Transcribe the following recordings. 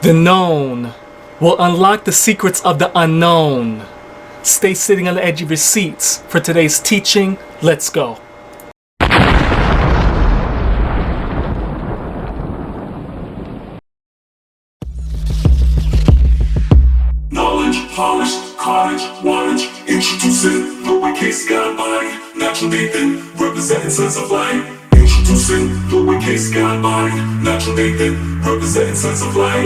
The known will unlock the secrets of the unknown. Stay sitting on the edge of your seats for today's teaching. Let's go. Knowledge, polish, cottage, wattage, introducing the wicked God body, natural Nathan, representing Sunz of light. Introducing the wicked God body, natural Nathan, representing Sunz of light.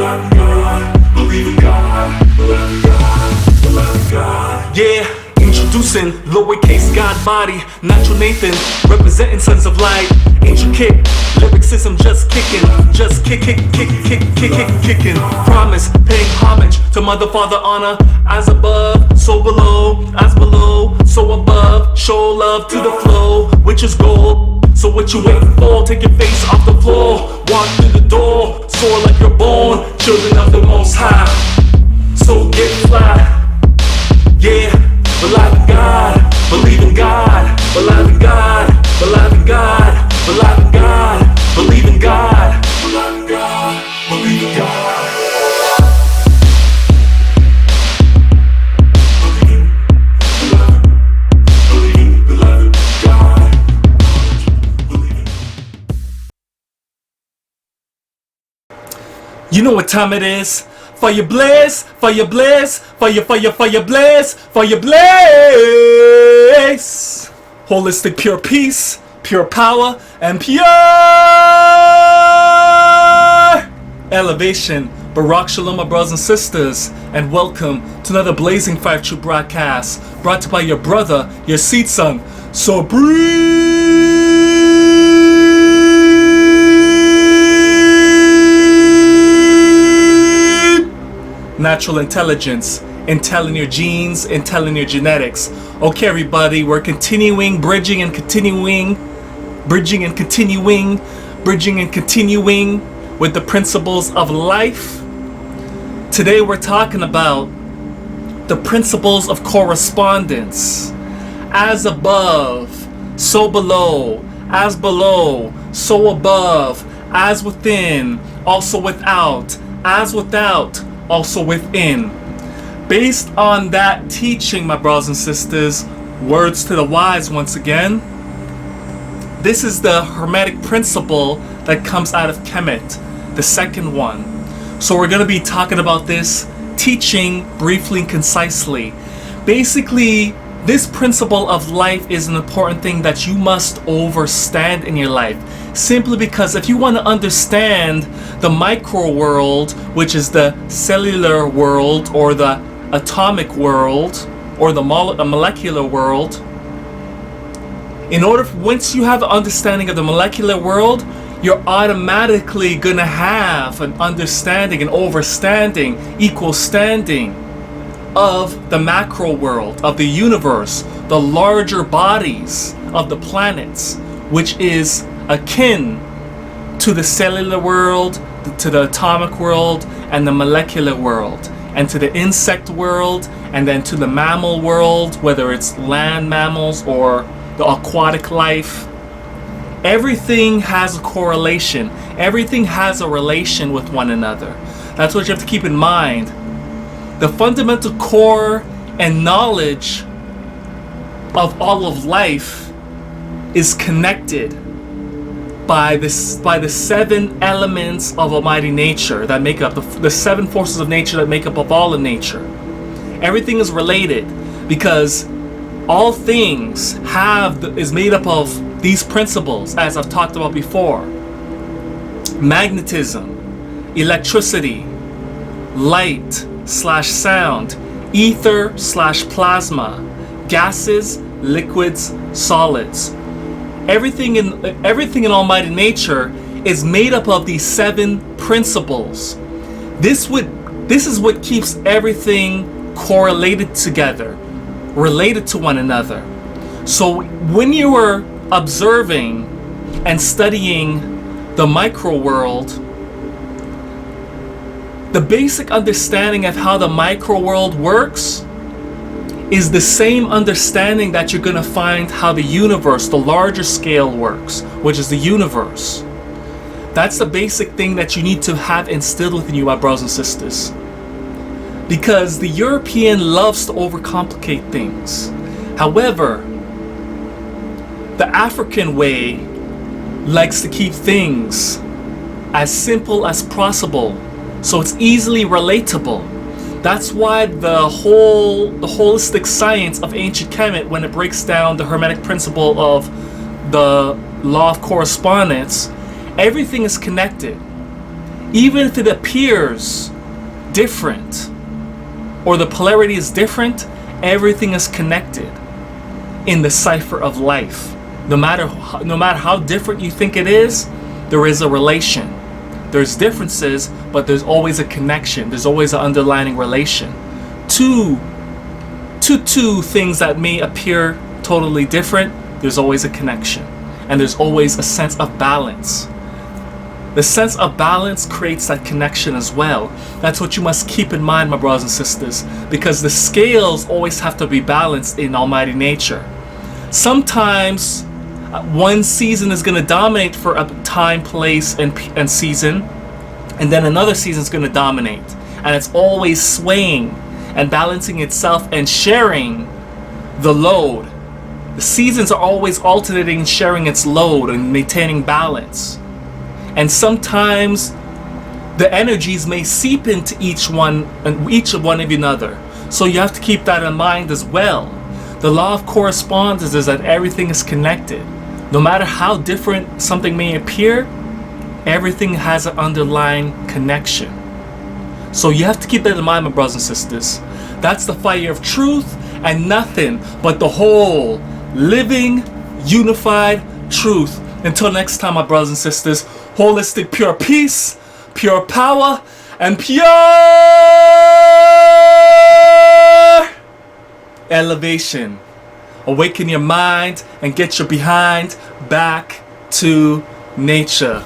Believe in God, believe in God, believe in God. Yeah. Introducing lowercase God body, natural Nathan, representing Sunz of light. Intricate lyricism, just kicking, kicking. Promise, paying homage to Mother, Father, honor. As above, so below, as below, so above. Show love to the flow, which is gold. So what you waiting for? Take your face off the floor, walk through the door, soar like you're born, children of the Most High. So get fly, yeah. Believe in God, believe in God, believe in God, believe in God, believe in God, believe in God, believe in God, believe in God. You know what time it is? Fire blaze, fire blaze, fire blaze, fire blaze. Holistic pure peace, pure power, and pure elevation. Barak Shalom, my brothers and sisters, and welcome to another Blazing 5 True broadcast, brought to you by your brother, your seed son. So breathe. Natural intelligence, intel in your genes, intel in your genetics. Okay, everybody, we're continuing, bridging and continuing with the principles of life. Today we're talking about the principles of correspondence. As above, so below. As below, so above. As within, also without. As without, also within. Based on that teaching, my brothers and sisters, words to the wise once again, this is the Hermetic principle that comes out of Kemet, the second one. So we're going to be talking about this teaching briefly and concisely. Basically, this principle of life is an important thing that you must understand in your life. Simply because if you want to understand the micro world, which is the cellular world or the atomic world or the molecular world, once you have an understanding of the molecular world, you're automatically gonna have an understanding, an overstanding, equal standing of the macro world, of the universe, the larger bodies of the planets, which is akin to the cellular world, to the atomic world, and the molecular world, and to the insect world, and then to the mammal world, whether it's land mammals or the aquatic life. Everything has a correlation. Everything has a relation with one another. That's what you have to keep in mind. The fundamental core and knowledge of all of life is connected by the seven elements of Almighty Nature that make up the seven forces of nature that make up of all of nature. Everything is related because all things is made up of these principles, as I've talked about before: magnetism, electricity, light/sound, ether/plasma, gases, liquids, solids. Everything in Almighty Nature is made up of these seven principles. This is what keeps everything correlated together, related to one another. So when you are observing and studying the micro world, the basic understanding of how the micro world works is the same understanding that you're going to find how the universe, the larger scale, works, which is the universe. That's the basic thing that you need to have instilled within you, my brothers and sisters. Because the European loves to overcomplicate things. However, the African way likes to keep things as simple as possible, so it's easily relatable. That's why the holistic science of ancient Kemet, when it breaks down the Hermetic principle of the law of correspondence, everything is connected. Even if it appears different or the polarity is different, everything is connected in the cipher of life. No matter how different you think it is, there is a relation. There's differences, but there's always a connection. There's always an underlying relation. Two things that may appear totally different, there's always a connection. And there's always a sense of balance. The sense of balance creates that connection as well. That's what you must keep in mind, my brothers and sisters, because the scales always have to be balanced in Almighty Nature. Sometimes one season is going to dominate for a time, place, and season, and then another season is going to dominate, and it's always swaying and balancing itself and sharing the load. The seasons are always alternating and sharing its load and maintaining balance. And sometimes the energies may seep into each one of another. So you have to keep that in mind as well. The law of correspondence is that everything is connected. No matter how different something may appear, everything has an underlying connection. So you have to keep that in mind, my brothers and sisters. That's the fire of truth, and nothing but the whole, living, unified truth. Until next time, my brothers and sisters, holistic pure peace, pure power, and pure elevation. Awaken your mind and get your behind back to nature.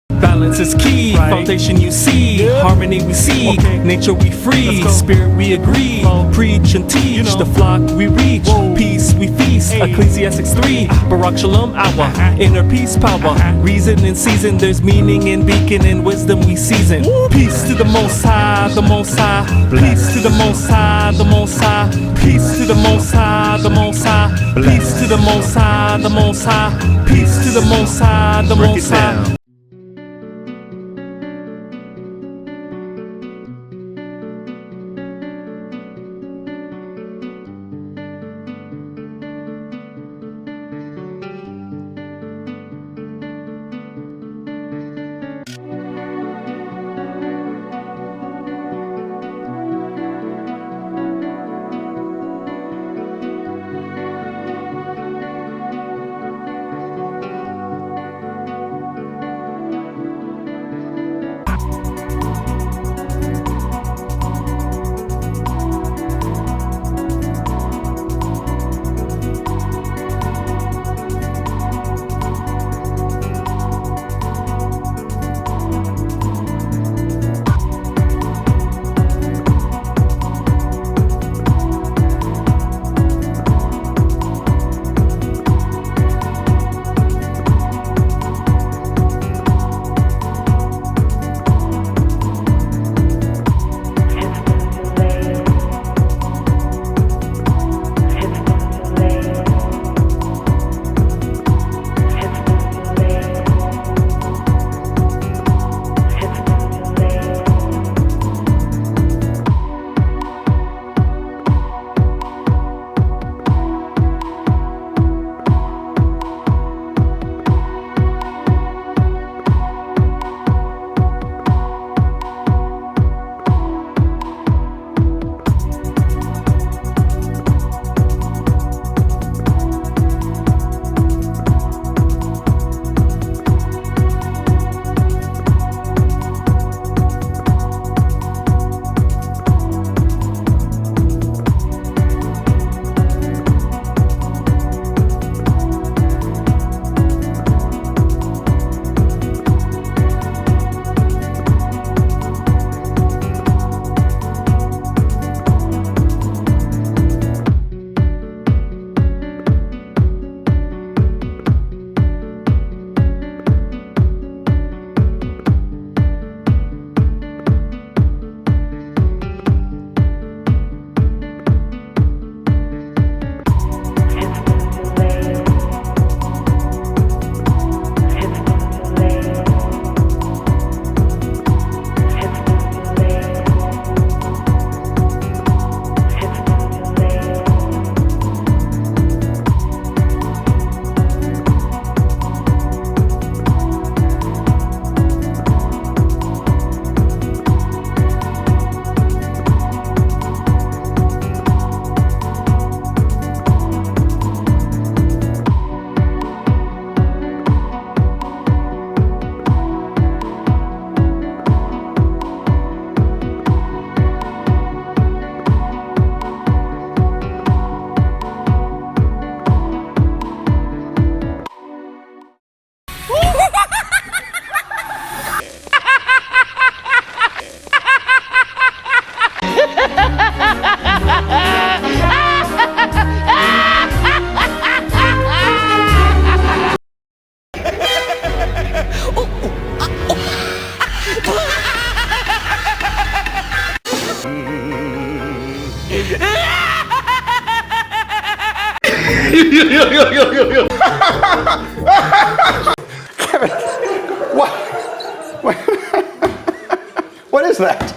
Balance is key, foundation you see, harmony we seek, nature we free, spirit we agree, preach and teach, the flock we reach, peace we feast, Ecclesiastics 3, Barak Shalom hour, inner peace power, reason in season, there's meaning in beacon and wisdom we season, peace to the Most High, the Most High, peace to the Most High, the Most High, peace to the Most High, the Most High, peace to the Most High, the Most High, peace to the Most High, the Most High. What? What is that?